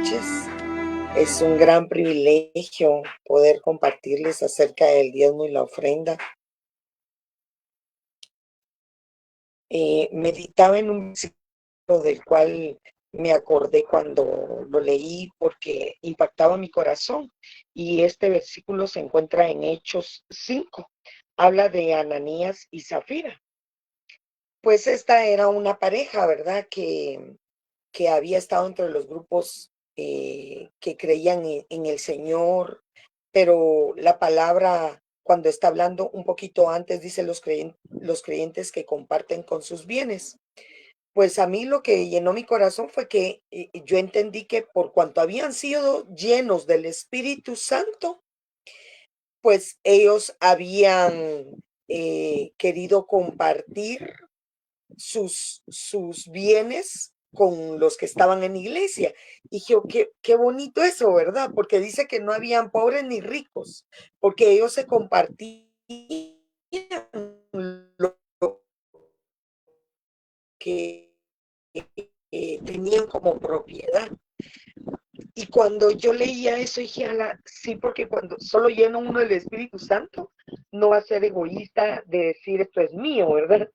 noches. Es un gran privilegio poder compartirles acerca del diezmo y la ofrenda. Meditaba en un versículo del cual me acordé cuando lo leí porque impactaba mi corazón. Y este versículo se encuentra en Hechos 5. Habla de Ananías y Zafira. Pues esta era una pareja, ¿verdad? Que había estado entre los grupos que creían en el Señor, pero la palabra, cuando está hablando un poquito antes, dice los creyentes que comparten con sus bienes. Pues a mí lo que llenó mi corazón fue que yo entendí que por cuanto habían sido llenos del Espíritu Santo, pues ellos habían querido compartir sus bienes con los que estaban en iglesia. Y dije, qué bonito eso, ¿verdad? Porque dice que no habían pobres ni ricos, porque ellos se compartían lo que tenían como propiedad. Y cuando yo leía eso, dije, sí, porque cuando solo llena uno del Espíritu Santo, no va a ser egoísta de decir esto es mío, ¿verdad?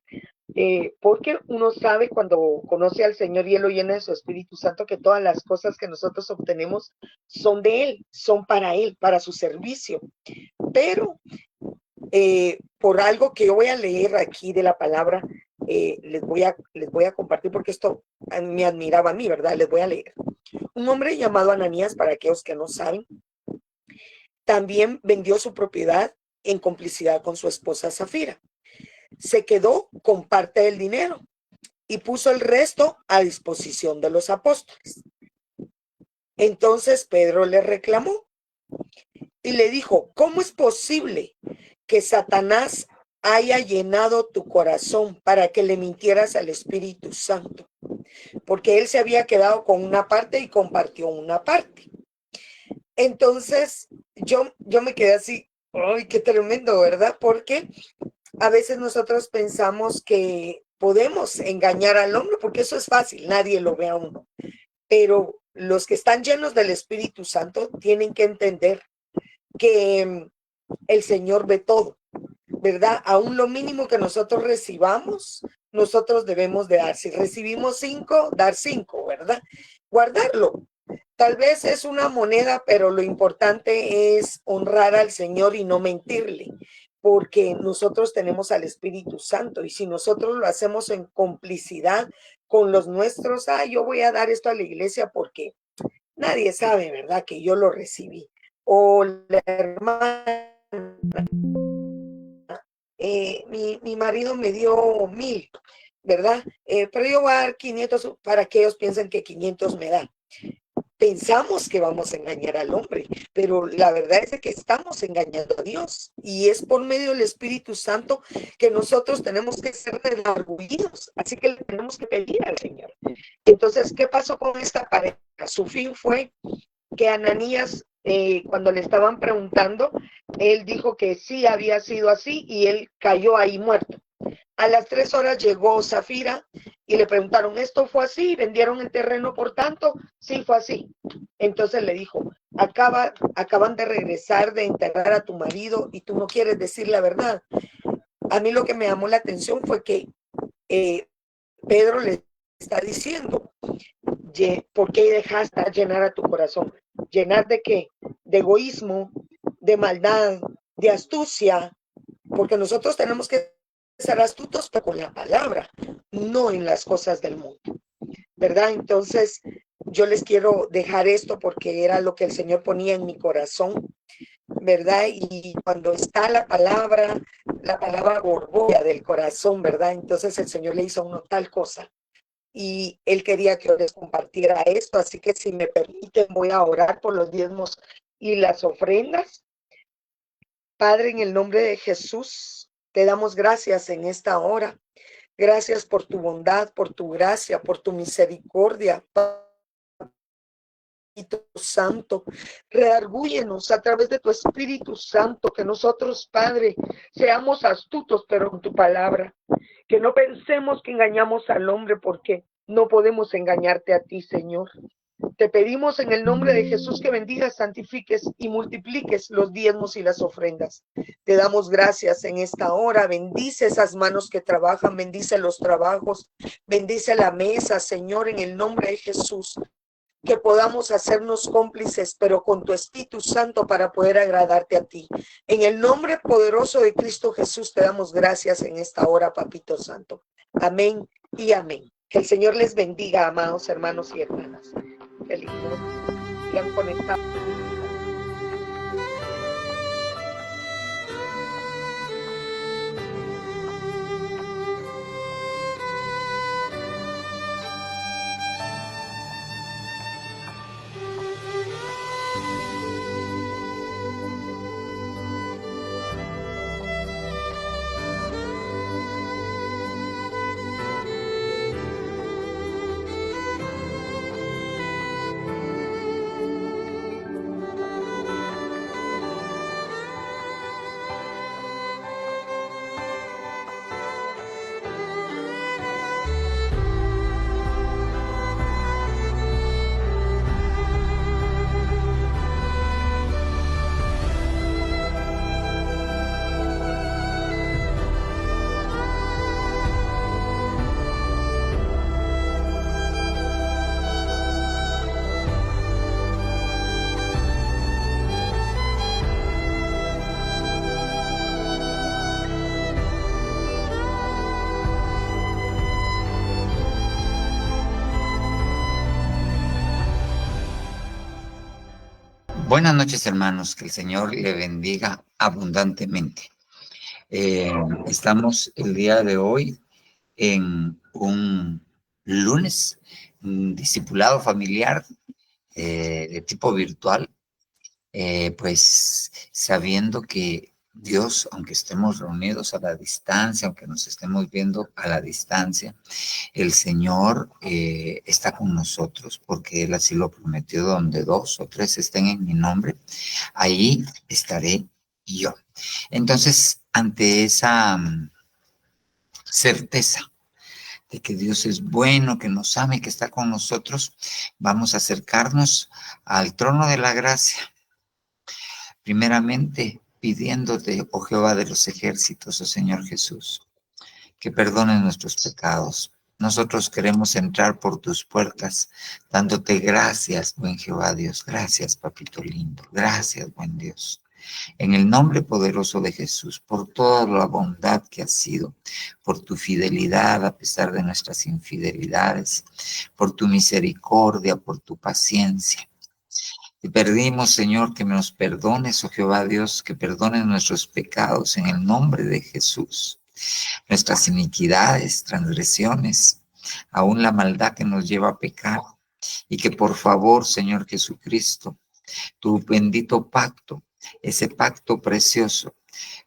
Porque uno sabe cuando conoce al Señor y Él lo llena de su Espíritu Santo que todas las cosas que nosotros obtenemos son de Él, son para Él, para su servicio. Pero por algo que yo voy a leer aquí de la palabra, les voy a compartir porque esto me admiraba a mí, ¿verdad? Les voy a leer. Un hombre llamado Ananías, para aquellos que no saben, también vendió su propiedad en complicidad con su esposa Zafira. Se quedó con parte del dinero y puso el resto a disposición de los apóstoles. Entonces Pedro le reclamó y le dijo, ¿cómo es posible que Satanás haya llenado tu corazón para que le mintieras al Espíritu Santo? Porque él se había quedado con una parte y compartió una parte. Entonces yo me quedé así, ¡ay, qué tremendo!, ¿verdad? Porque a veces nosotros pensamos que podemos engañar al hombre, porque eso es fácil, nadie lo ve a uno. Pero los que están llenos del Espíritu Santo tienen que entender que el Señor ve todo, ¿verdad? Aún lo mínimo que nosotros recibamos, nosotros debemos de dar. Si recibimos 5, dar 5, ¿verdad? Guardarlo. Tal vez es una moneda, pero lo importante es honrar al Señor y no mentirle, porque nosotros tenemos al Espíritu Santo y si nosotros lo hacemos en complicidad con los nuestros, yo voy a dar esto a la iglesia porque nadie sabe, ¿verdad?, que yo lo recibí. O la hermana, mi marido me dio 1,000, ¿verdad? Pero yo voy a dar 500 para que ellos piensen que 500 me dan. Pensamos que vamos a engañar al hombre, pero la verdad es que estamos engañando a Dios y es por medio del Espíritu Santo que nosotros tenemos que ser redargüidos, así que le tenemos que pedir al Señor. Entonces, ¿qué pasó con esta pareja? Su fin fue que Ananías, cuando le estaban preguntando, él dijo que sí había sido así y él cayó ahí muerto. A las 3 horas llegó Zafira y le preguntaron, ¿esto fue así? ¿Vendieron el terreno por tanto? Sí, fue así. Entonces le dijo, acaban de regresar de enterrar a tu marido y tú no quieres decir la verdad. A mí lo que me llamó la atención fue que Pedro le está diciendo, ¿por qué dejaste llenar a tu corazón? ¿Llenar de qué? De egoísmo, de maldad, de astucia, porque nosotros tenemos que ser astutos pero con la palabra, no en las cosas del mundo, ¿verdad? Entonces, yo les quiero dejar esto porque era lo que el Señor ponía en mi corazón, ¿verdad? Y cuando está la palabra borbolla del corazón, ¿verdad? Entonces el Señor le hizo a uno tal cosa. Y él quería que yo les compartiera esto, así que si me permiten voy a orar por los diezmos y las ofrendas. Padre, en el nombre de Jesús, te damos gracias en esta hora. Gracias por tu bondad, por tu gracia, por tu misericordia. Espíritu Santo, redargúyenos a través de tu Espíritu Santo, que nosotros, Padre, seamos astutos, pero con tu palabra, que no pensemos que engañamos al hombre, porque no podemos engañarte a ti, Señor. Te pedimos en el nombre de Jesús que bendigas, santifiques y multipliques los diezmos y las ofrendas. Te damos gracias en esta hora. Bendice esas manos que trabajan, bendice los trabajos, bendice la mesa, Señor, en el nombre de Jesús. Que podamos hacernos cómplices, pero con tu Espíritu Santo para poder agradarte a ti. En el nombre poderoso de Cristo Jesús te damos gracias en esta hora, Papito Santo. Amén y amén. Que el Señor les bendiga, amados hermanos y hermanas. Qué lindo. Sigan conectados. Buenas noches, hermanos, que el Señor le bendiga abundantemente. Estamos el día de hoy en un lunes, un discipulado familiar de tipo virtual, pues sabiendo que Dios, aunque estemos reunidos a la distancia, aunque nos estemos viendo a la distancia, el Señor está con nosotros, porque Él así lo prometió: donde 2 o 3 estén en mi nombre, ahí estaré yo. Entonces, ante esa certeza de que Dios es bueno, que nos ama y que está con nosotros, vamos a acercarnos al trono de la gracia, primeramente pidiéndote, oh Jehová de los ejércitos, oh Señor Jesús, que perdones nuestros pecados. Nosotros queremos entrar por tus puertas, dándote gracias, buen Jehová Dios. Gracias, papito lindo. Gracias, buen Dios. En el nombre poderoso de Jesús, por toda la bondad que has sido, por tu fidelidad a pesar de nuestras infidelidades, por tu misericordia, por tu paciencia. Te pedimos, Señor, que nos perdones, oh Jehová Dios, que perdones nuestros pecados en el nombre de Jesús. Nuestras iniquidades, transgresiones, aún la maldad que nos lleva a pecar. Y que por favor, Señor Jesucristo, tu bendito pacto, ese pacto precioso,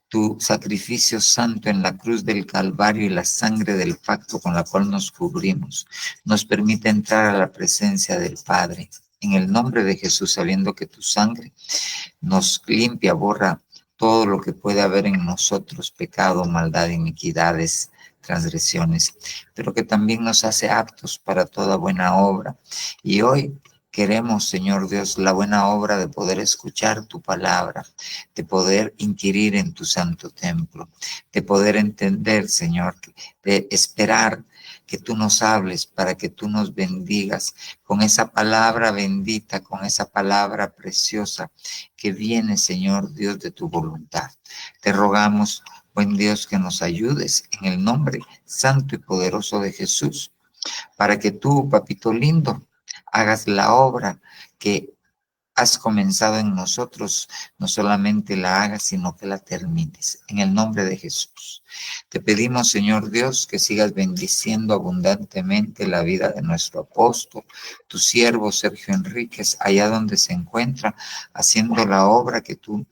tu sacrificio santo en la cruz del Calvario y la sangre del pacto con la cual nos cubrimos, nos permite entrar a la presencia del Padre. En el nombre de Jesús, sabiendo que tu sangre nos limpia, borra todo lo que puede haber en nosotros, pecado, maldad, iniquidades, transgresiones, pero que también nos hace aptos para toda buena obra. Y hoy queremos, Señor Dios, la buena obra de poder escuchar tu palabra, de poder inquirir en tu santo templo, de poder entender, Señor, de esperar que tú nos hables, para que tú nos bendigas con esa palabra bendita, con esa palabra preciosa que viene, Señor Dios, de tu voluntad. Te rogamos, buen Dios, que nos ayudes en el nombre santo y poderoso de Jesús, para que tú, papito lindo, hagas la obra que has comenzado en nosotros, no solamente la hagas, sino que la termines. En el nombre de Jesús. Te pedimos, Señor Dios, que sigas bendiciendo abundantemente la vida de nuestro apóstol, tu siervo Sergio Enríquez, allá donde se encuentra, haciendo la obra que tú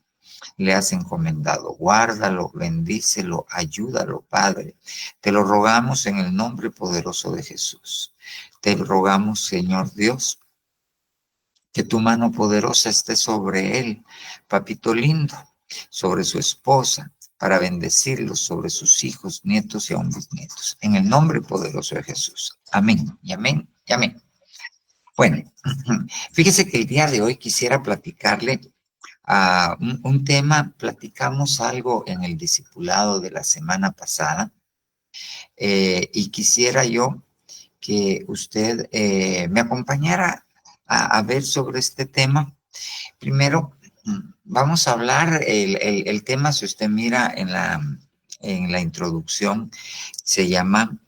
le has encomendado. Guárdalo, bendícelo, ayúdalo, Padre. Te lo rogamos en el nombre poderoso de Jesús. Te rogamos, Señor Dios, que tu mano poderosa esté sobre él, papito lindo, sobre su esposa, para bendecirlos, sobre sus hijos, nietos y aún bisnietos. En el nombre poderoso de Jesús. Amén y amén y amén. Bueno, fíjese que el día de hoy quisiera platicarle a un tema. Platicamos algo en el discipulado de la semana pasada, y quisiera yo que usted me acompañara a ver sobre este tema. Primero, vamos a hablar el tema, si usted mira en la introducción, se llama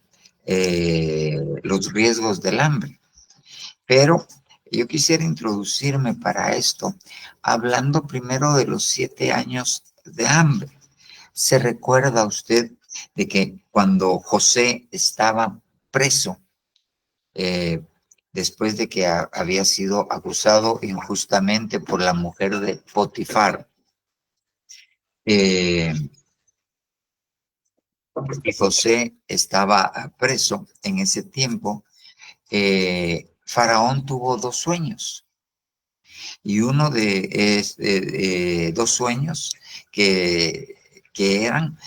los riesgos del hambre. Pero yo quisiera introducirme para esto hablando primero de los 7 años de hambre. ¿Se recuerda usted de que cuando José estaba preso, eh, después de que había sido acusado injustamente por la mujer de Potifar, eh, y José estaba preso en ese tiempo? Faraón tuvo 2 sueños, y uno de 2 sueños que eran: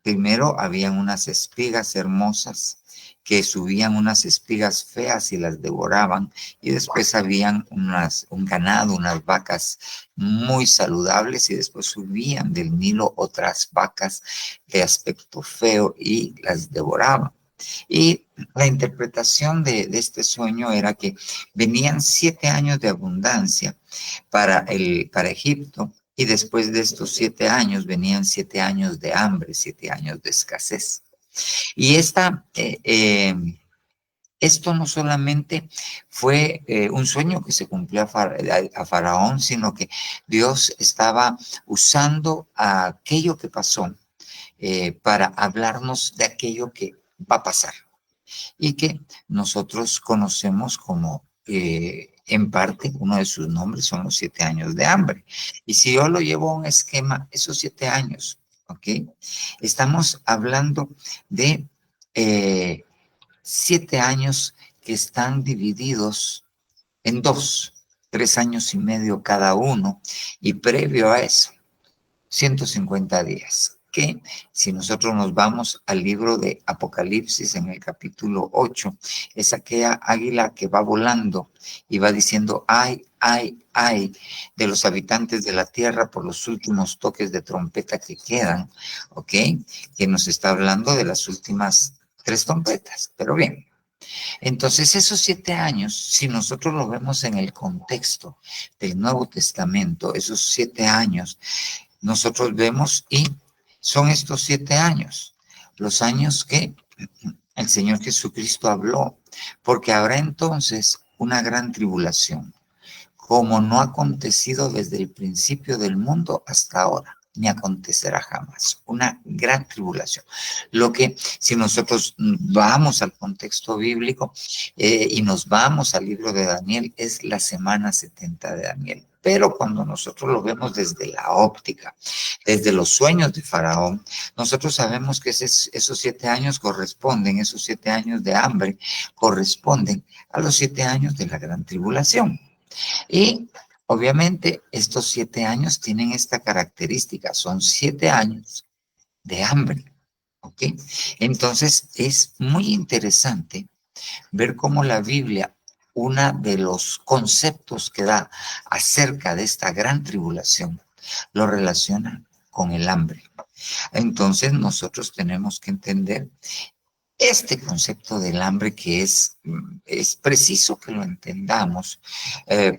primero, habían unas espigas hermosas que subían unas espigas feas y las devoraban, y después habían un ganado, unas vacas muy saludables, y después subían del Nilo otras vacas de aspecto feo y las devoraban. Y la interpretación de este sueño era que venían 7 años de abundancia para Egipto, y después de estos 7 años venían 7 años de hambre, 7 años de escasez. Y esto no solamente fue un sueño que se cumplió a Faraón, sino que Dios estaba usando aquello que pasó para hablarnos de aquello que va a pasar, y que nosotros conocemos como, en parte, uno de sus nombres son los 7 años de hambre. Y si yo lo llevo a un esquema, esos 7 años, ¿ok? Estamos hablando de 7 años que están divididos en 2, 3 años y medio cada uno, y previo a eso, 150 días, que si nosotros nos vamos al libro de Apocalipsis en el capítulo 8, es aquella águila que va volando y va diciendo: ay, ay, ay de los habitantes de la tierra por los últimos toques de trompeta que quedan, ¿ok? Que nos está hablando de las últimas 3 trompetas. Pero bien, entonces esos 7 años, si nosotros lo vemos en el contexto del Nuevo Testamento, esos 7 años, nosotros vemos, y son estos 7 años, los años que el Señor Jesucristo habló, porque habrá entonces una gran tribulación, como no ha acontecido desde el principio del mundo hasta ahora, ni acontecerá jamás. Una gran tribulación. Lo que, si nosotros vamos al contexto bíblico y nos vamos al libro de Daniel, es la semana 70 de Daniel. Pero cuando nosotros lo vemos desde la óptica, desde los sueños de Faraón, nosotros sabemos que esos 7 años corresponden, esos 7 años de hambre corresponden a los 7 años de la gran tribulación. Y obviamente estos 7 años tienen esta característica: son 7 años de hambre, ¿ok? Entonces es muy interesante ver cómo la Biblia, uno de los conceptos que da acerca de esta gran tribulación, lo relaciona con el hambre. Entonces nosotros tenemos que entender este concepto del hambre, que es preciso que lo entendamos,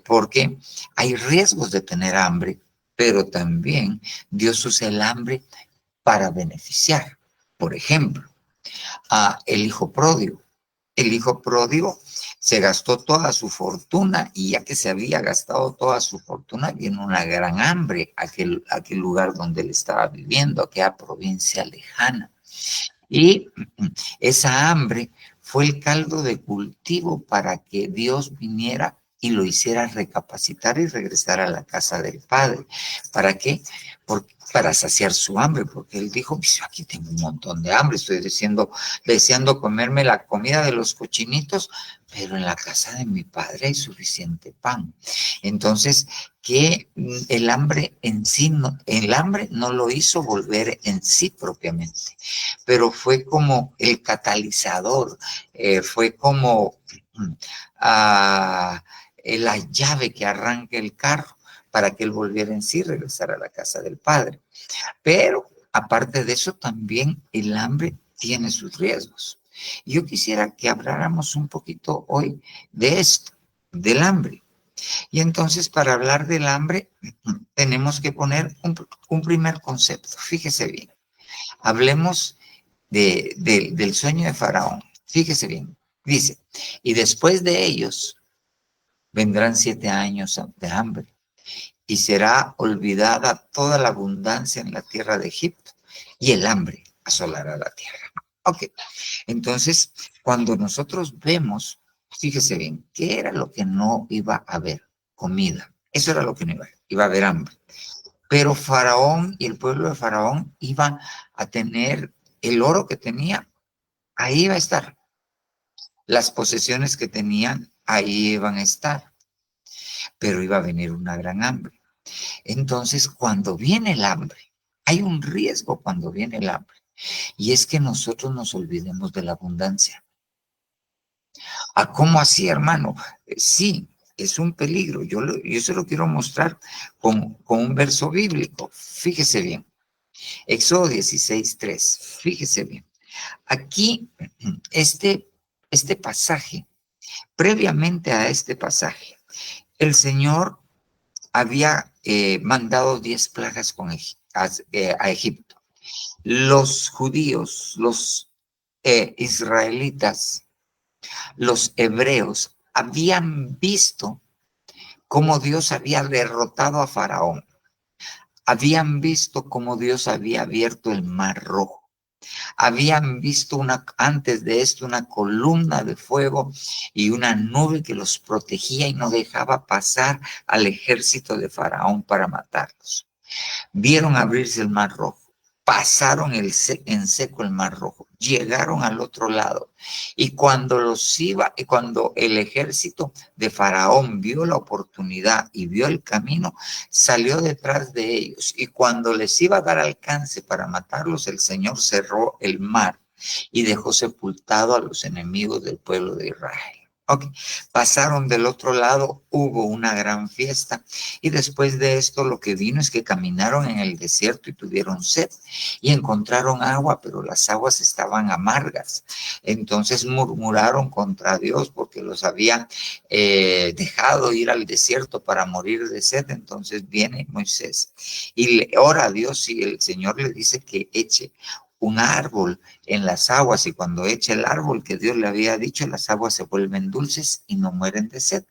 porque hay riesgos de tener hambre, pero también Dios usa el hambre para beneficiar. Por ejemplo, el hijo pródigo. El hijo pródigo se gastó toda su fortuna, y ya que se había gastado toda su fortuna, vino una gran hambre a aquel lugar donde él estaba viviendo, aquella provincia lejana. Y esa hambre fue el caldo de cultivo para que Dios viniera y lo hiciera recapacitar y regresar a la casa del Padre. ¿Para qué? Para saciar su hambre, porque él dijo: pues yo aquí tengo un montón de hambre, estoy deseando comerme la comida de los cochinitos, pero en la casa de mi Padre hay suficiente pan. Entonces, que el hambre en sí, el hambre no lo hizo volver en sí propiamente, pero fue como el catalizador, fue como la llave que arranque el carro para que él volviera en sí y regresara a la casa del padre. Pero aparte de eso, también el hambre tiene sus riesgos. Yo quisiera que habláramos un poquito hoy de esto, del hambre. Y entonces, para hablar del hambre, tenemos que poner un primer concepto. Fíjese bien. Hablemos del sueño de Faraón. Fíjese bien. Dice, y después de ellos vendrán 7 años de hambre y será olvidada toda la abundancia en la tierra de Egipto y el hambre asolará la tierra. Ok, entonces cuando nosotros vemos, fíjese bien, ¿qué era lo que no iba a haber? Comida. Eso era lo que no iba a haber hambre. Pero Faraón y el pueblo de Faraón iban a tener el oro que tenía, ahí iba a estar. Las posesiones que tenían, ahí iban a estar. Pero iba a venir una gran hambre. Entonces, cuando viene el hambre, hay un riesgo cuando viene el hambre, y es que nosotros nos olvidemos de la abundancia. ¿A cómo así, hermano? Sí, es un peligro. Yo se lo quiero mostrar con un verso bíblico. Fíjese bien. Éxodo 16:3. Fíjese bien. Aquí, este pasaje, previamente a este pasaje, el Señor había mandado 10 plagas a Egipto. Los judíos, los israelitas, los hebreos habían visto cómo Dios había derrotado a Faraón. Habían visto cómo Dios había abierto el mar rojo. Habían visto antes de esto una columna de fuego y una nube que los protegía y no dejaba pasar al ejército de Faraón para matarlos. Vieron abrirse el mar rojo, pasaron en seco el mar rojo, llegaron al otro lado y cuando el ejército de Faraón vio la oportunidad y vio el camino, salió detrás de ellos y cuando les iba a dar alcance para matarlos, el Señor cerró el mar y dejó sepultado a los enemigos del pueblo de Israel. Ok, pasaron del otro lado, hubo una gran fiesta y después de esto lo que vino es que caminaron en el desierto y tuvieron sed y encontraron agua, pero las aguas estaban amargas. Entonces murmuraron contra Dios porque los habían dejado ir al desierto para morir de sed. Entonces viene Moisés y le ora a Dios y el Señor le dice que eche un árbol en las aguas y cuando echa el árbol que Dios le había dicho, las aguas se vuelven dulces y no mueren de sed.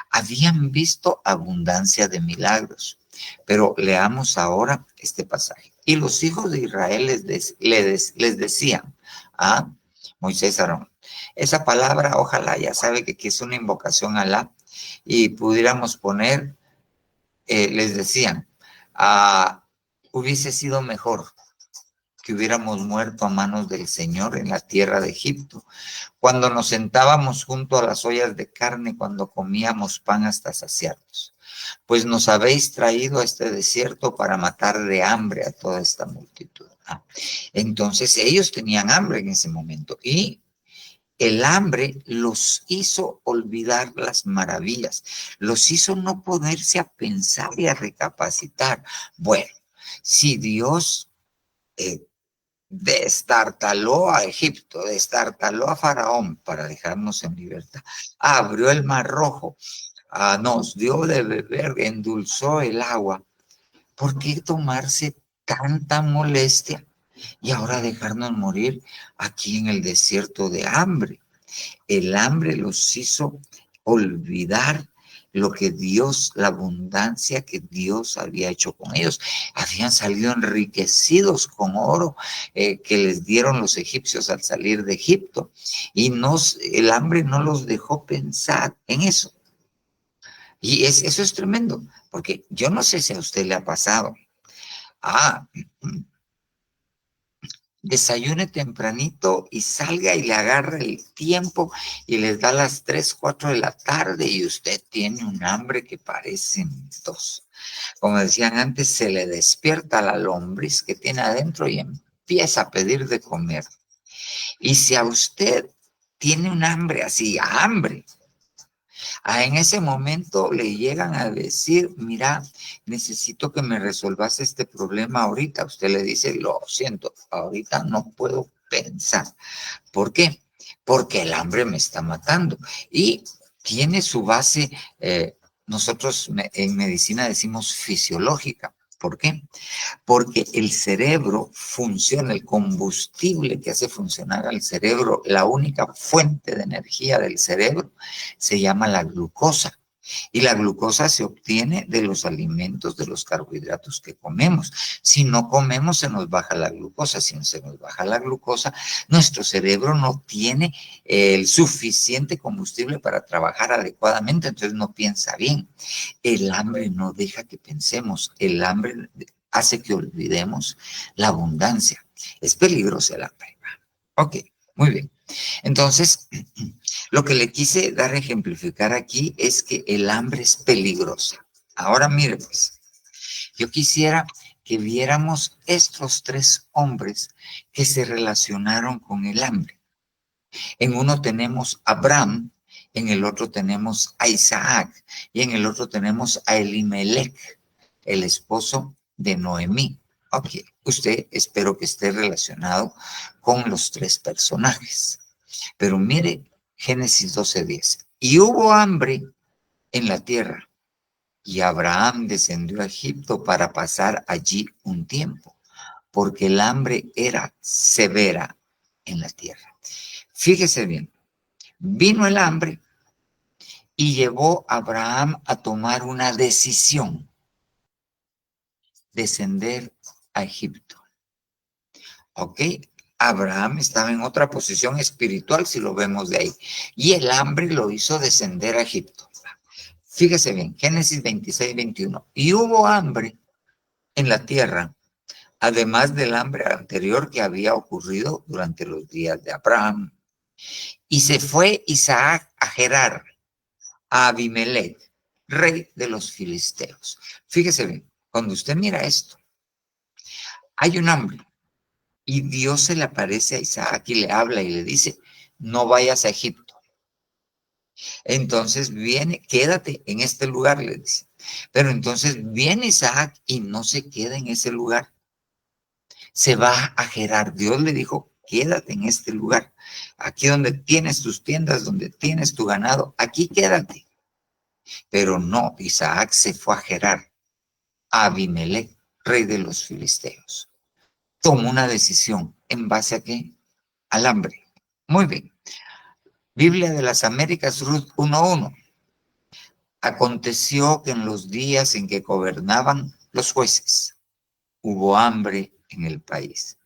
Habían visto abundancia de milagros, pero leamos ahora este pasaje. Y los hijos de Israel les decían a Moisés, Aarón, esa palabra ojalá ya sabe que es una invocación a Alá y pudiéramos poner, les decían, hubiese sido mejor que hubiéramos muerto a manos del Señor en la tierra de Egipto, cuando nos sentábamos junto a las ollas de carne, cuando comíamos pan hasta saciarnos. Pues nos habéis traído a este desierto para matar de hambre a toda esta multitud. Entonces ellos tenían hambre en ese momento y el hambre los hizo olvidar las maravillas, los hizo no ponerse a pensar y a recapacitar. Bueno, si Dios destartaló a Egipto, destartaló a Faraón para dejarnos en libertad, abrió el mar rojo, nos dio de beber, endulzó el agua. ¿Por qué tomarse tanta molestia y ahora dejarnos morir aquí en el desierto de hambre? El hambre los hizo olvidar lo que Dios, la abundancia que Dios había hecho con ellos. Habían salido enriquecidos con oro que les dieron los egipcios al salir de Egipto. Y el hambre no los dejó pensar en eso. Y eso es tremendo, porque yo no sé si a usted le ha pasado. Desayune tempranito y salga y le agarra el tiempo y les da las 3, 4 de la tarde y usted tiene un hambre que parecen dos. Como decían antes, se le despierta la lombriz que tiene adentro y empieza a pedir de comer. Y si a usted tiene un hambre así, hambre, En ese momento le llegan a decir, mira, necesito que me resolvas este problema ahorita. Usted le dice, lo siento, ahorita no puedo pensar. ¿Por qué? Porque el hambre me está matando. Y tiene su base, nosotros en medicina decimos fisiológica. ¿Por qué? Porque el cerebro funciona, el combustible que hace funcionar al cerebro, la única fuente de energía del cerebro se llama la glucosa. Y la glucosa se obtiene de los alimentos, de los carbohidratos que comemos. Si no comemos, se nos baja la glucosa. Si no se nos baja la glucosa, nuestro cerebro no tiene el suficiente combustible para trabajar adecuadamente, entonces no piensa bien. El hambre no deja que pensemos. El hambre hace que olvidemos la abundancia. Es peligroso el hambre. Ok, muy bien. Entonces, lo que le quise dar a ejemplificar aquí es que el hambre es peligrosa. Ahora mire pues, yo quisiera que viéramos estos tres hombres que se relacionaron con el hambre. En uno tenemos a Abraham, en el otro tenemos a Isaac y en el otro tenemos a Elimelech, el esposo de Noemí. Ok, usted espero que esté relacionado con los tres personajes. Pero mire Génesis 12:10. Y hubo hambre en la tierra, y Abraham descendió a Egipto para pasar allí un tiempo, porque el hambre era severa en la tierra. Fíjese bien, vino el hambre y llevó a Abraham a tomar una decisión: descender a Egipto. ¿Ok? Abraham estaba en otra posición espiritual, si lo vemos de ahí, y el hambre lo hizo descender a Egipto. Fíjese bien, Génesis 26:21. Y hubo hambre en la tierra, además del hambre anterior que había ocurrido durante los días de Abraham. Y se fue Isaac a Gerar, a Abimelech, rey de los filisteos. Fíjese bien, cuando usted mira esto, hay un hambre. Y Dios se le aparece a Isaac y le habla y le dice, no vayas a Egipto. Entonces viene, quédate en este lugar, le dice. Pero entonces viene Isaac y no se queda en ese lugar. Se va a Gerar. Dios le dijo, quédate en este lugar. Aquí donde tienes tus tiendas, donde tienes tu ganado, aquí quédate. Pero no, Isaac se fue a Gerar, a Abimelech, rey de los filisteos. Tomó una decisión. ¿En base a qué? Al hambre. Muy bien. Biblia de las Américas, Ruth 1:1. Aconteció que en los días en que gobernaban los jueces, hubo hambre en el país.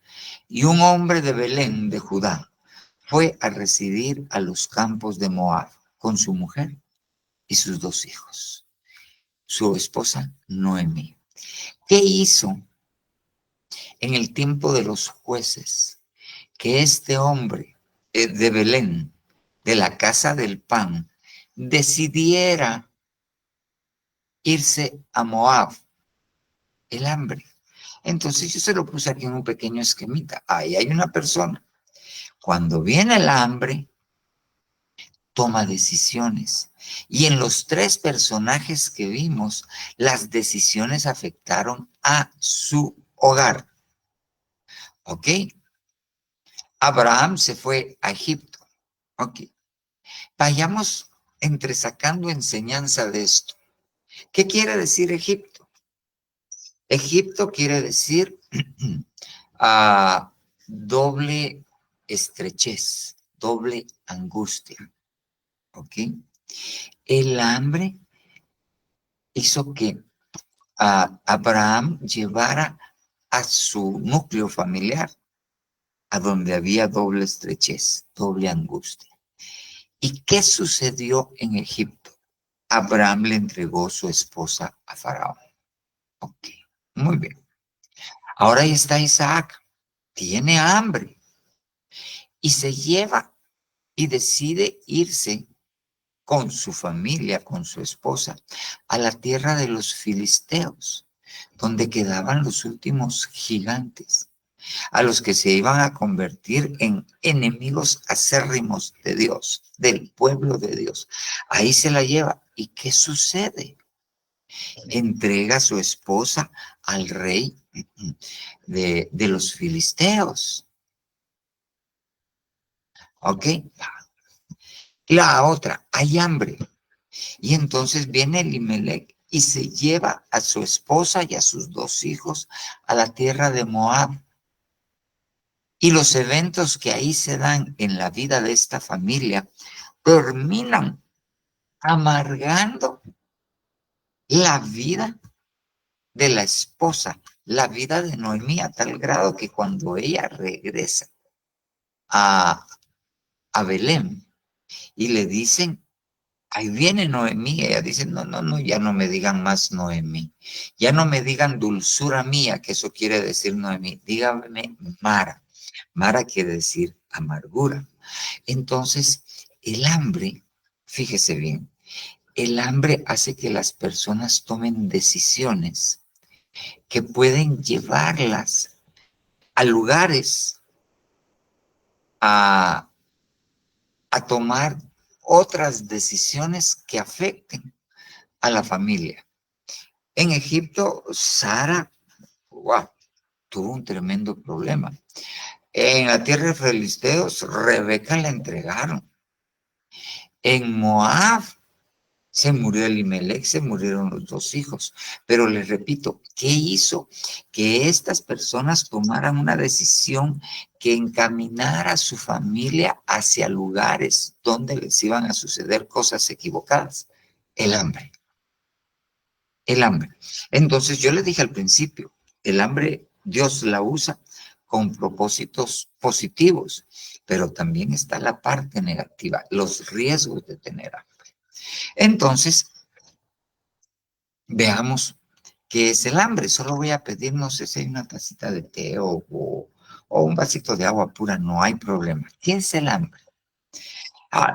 Y un hombre de Belén, de Judá, fue a residir a los campos de Moab con su mujer y sus 2 hijos. Su esposa, Noemí. ¿Qué hizo en el tiempo de los jueces? Que este hombre de Belén, de la casa del pan, decidiera irse a Moab, el hambre. Entonces yo se lo puse aquí en un pequeño esquemita. Ahí hay una persona. Cuando viene el hambre, toma decisiones. Y en los 3 personajes que vimos, las decisiones afectaron a su hogar. ¿Ok? Abraham se fue a Egipto. Ok. Vayamos entresacando enseñanza de esto. ¿Qué quiere decir Egipto? Egipto quiere decir doble estrechez, doble angustia. ¿Ok? El hambre hizo que Abraham llevara a su núcleo familiar a donde había doble estrechez, doble angustia. ¿Y qué sucedió en Egipto? Abraham le entregó su esposa a Faraón. Ok, muy bien. Ahora ahí está Isaac, tiene hambre y se lleva y decide irse con su familia, con su esposa, a la tierra de los filisteos, donde quedaban los últimos gigantes. a los que se iban a convertir en enemigos acérrimos de Dios, del pueblo de Dios. Ahí se la lleva. ¿Y qué sucede? Entrega a su esposa al rey de los filisteos. ¿Ok? La otra, hay hambre. Y entonces viene Elimelec y se lleva a su esposa y a sus 2 hijos a la tierra de Moab. Y los eventos que ahí se dan en la vida de esta familia terminan amargando la vida de la esposa, la vida de Noemí, a tal grado que cuando ella regresa a, a Belén y le dicen, ahí viene Noemí, ella dice, no, no, no, ya no me digan más Noemí, ya no me digan dulzura mía, que eso quiere decir Noemí, díganme Mara. Mara quiere decir amargura. Entonces, el hambre, fíjese bien, el hambre hace que las personas tomen decisiones que pueden llevarlas a lugares a, a tomar otras decisiones que afecten a la familia. En Egipto, Sara, wow, tuvo un tremendo problema. En la tierra de filisteos, Rebeca la entregaron. En Moab se murió Elimelec, se murieron los 2 hijos. Pero les repito, ¿qué hizo? Que estas personas tomaran una decisión que encaminara a su familia hacia lugares donde les iban a suceder cosas equivocadas. El hambre. El hambre. Entonces yo les dije al principio, el hambre Dios la usa con propósitos positivos, pero también está la parte negativa, los riesgos de tener hambre. Entonces, veamos qué es el hambre. Solo voy a pedir, no sé si hay una tacita de té o un vasito de agua pura, no hay problema. ¿Qué es el hambre?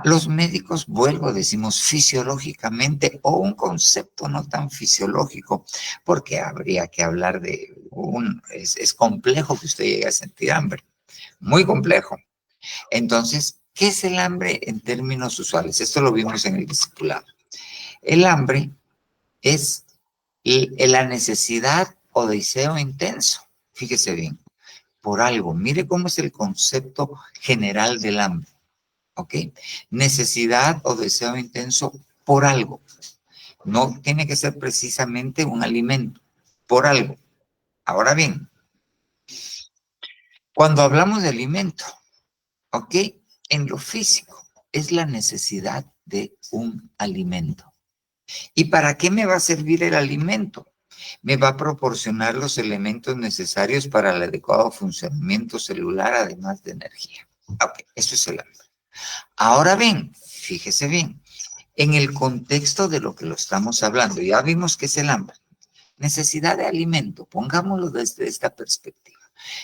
Los médicos, vuelvo, decimos fisiológicamente o un concepto no tan fisiológico, porque habría que hablar de es complejo que usted llegue a sentir hambre, muy complejo. Entonces, ¿qué es el hambre en términos usuales? Esto lo vimos en el discipulado. El hambre es la necesidad o deseo intenso, fíjese bien, por algo. Mire cómo es el concepto general del hambre. ¿Ok? Necesidad o deseo intenso por algo. No tiene que ser precisamente un alimento, por algo. Ahora bien, cuando hablamos de alimento, ¿ok? En lo físico es la necesidad de un alimento. ¿Y para qué me va a servir el alimento? Me va a proporcionar los elementos necesarios para el adecuado funcionamiento celular, además de energía. Ok, eso es el hambre. Ahora bien, fíjese bien, en el contexto de lo que lo estamos hablando, ya vimos que es el hambre. Necesidad de alimento, pongámoslo desde esta perspectiva.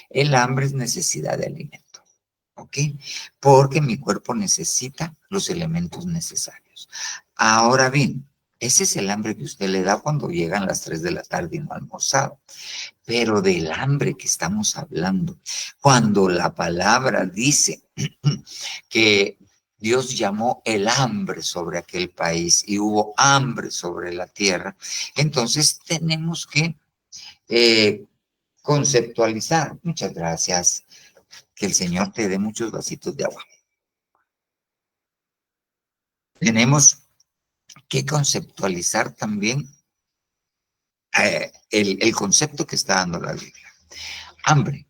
El hambre es necesidad de alimento, ¿ok? Porque mi cuerpo necesita los elementos necesarios. Ahora bien, ese es el hambre que usted le da cuando llegan las 3 de la tarde y no ha almorzado. Pero del hambre que estamos hablando, cuando la palabra dice que Dios llamó el hambre sobre aquel país y hubo hambre sobre la tierra, entonces tenemos que conceptualizar. Muchas gracias. Que el Señor te dé muchos vasitos de agua. Tenemos que conceptualizar también el concepto que está dando la Biblia. Hambre.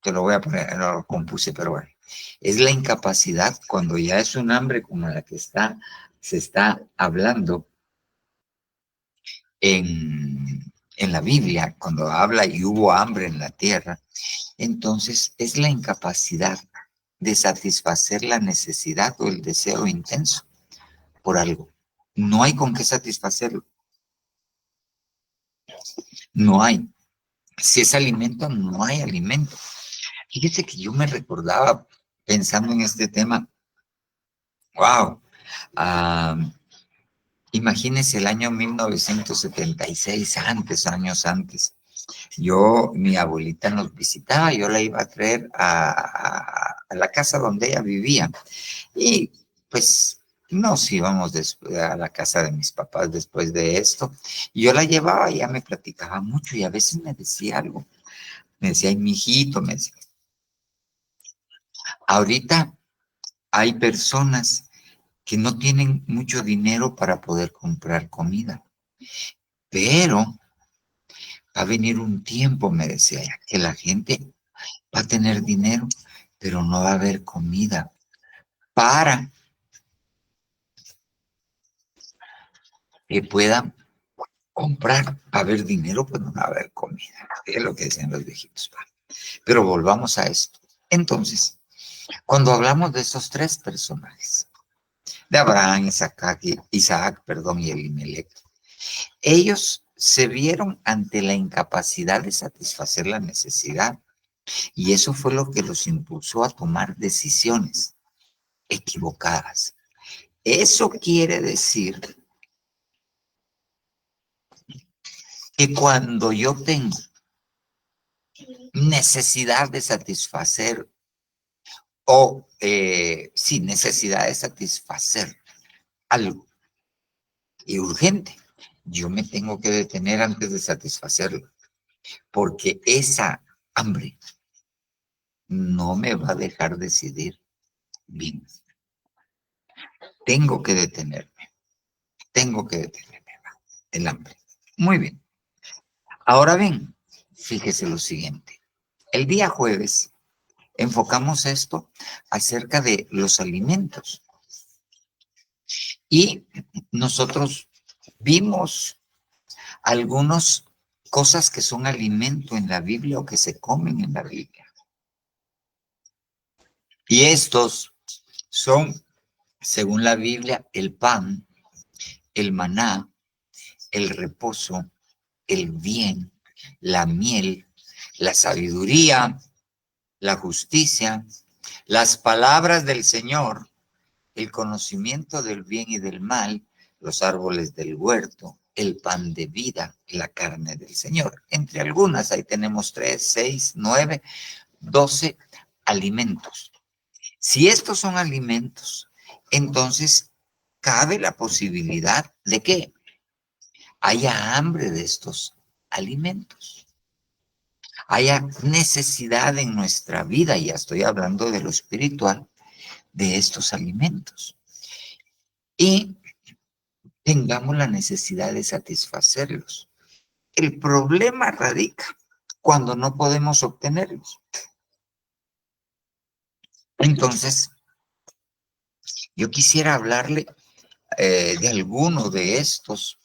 Te lo voy a poner, no lo compuse, pero bueno. Es la incapacidad cuando ya es un hambre como la que se está hablando en la Biblia, cuando habla y hubo hambre en la tierra. Entonces es la incapacidad de satisfacer la necesidad o el deseo intenso por algo. No hay con qué satisfacerlo. No hay. Si es alimento, no hay alimento. Fíjese que yo me recordaba pensando en este tema. Wow. Imagínese el año 1976, años antes. Mi abuelita nos visitaba, yo la iba a traer a la casa donde ella vivía. Y pues nos íbamos a la casa de mis papás después de esto. Y yo la llevaba y ella me platicaba mucho y a veces me decía algo. Me decía, ay, mijito, me decía, ahorita hay personas que no tienen mucho dinero para poder comprar comida, pero va a venir un tiempo, me decía ella, que la gente va a tener dinero, pero no va a haber comida para que puedan comprar. Va a haber dinero, pues no va a haber comida. Es lo que decían los viejitos. Pero volvamos a esto. Entonces, cuando hablamos de estos tres personajes, de Abraham, Isaac, perdón, y Elimelech, ellos se vieron ante la incapacidad de satisfacer la necesidad y eso fue lo que los impulsó a tomar decisiones equivocadas. Eso quiere decir que cuando yo tengo necesidad de satisfacer sin necesidad de satisfacer algo y urgente, yo me tengo que detener antes de satisfacerlo, porque esa hambre no me va a dejar decidir bien. Tengo que detenerme, el hambre. Muy bien. Ahora bien, fíjese lo siguiente. El día jueves enfocamos esto acerca de los alimentos y nosotros vimos algunas cosas que son alimento en la Biblia o que se comen en la Biblia. Y estos son, según la Biblia, el pan, el maná, el reposo, el bien, la miel, la sabiduría, la justicia, las palabras del Señor, el conocimiento del bien y del mal, los árboles del huerto, el pan de vida, la carne del Señor. Entre algunas, ahí tenemos 3, 6, 9, 12 alimentos. Si estos son alimentos, entonces cabe la posibilidad de que haya hambre de estos alimentos. Haya necesidad en nuestra vida, ya estoy hablando de lo espiritual, de estos alimentos. Y tengamos la necesidad de satisfacerlos. El problema radica cuando no podemos obtenerlos. Entonces, yo quisiera hablarle de alguno de estos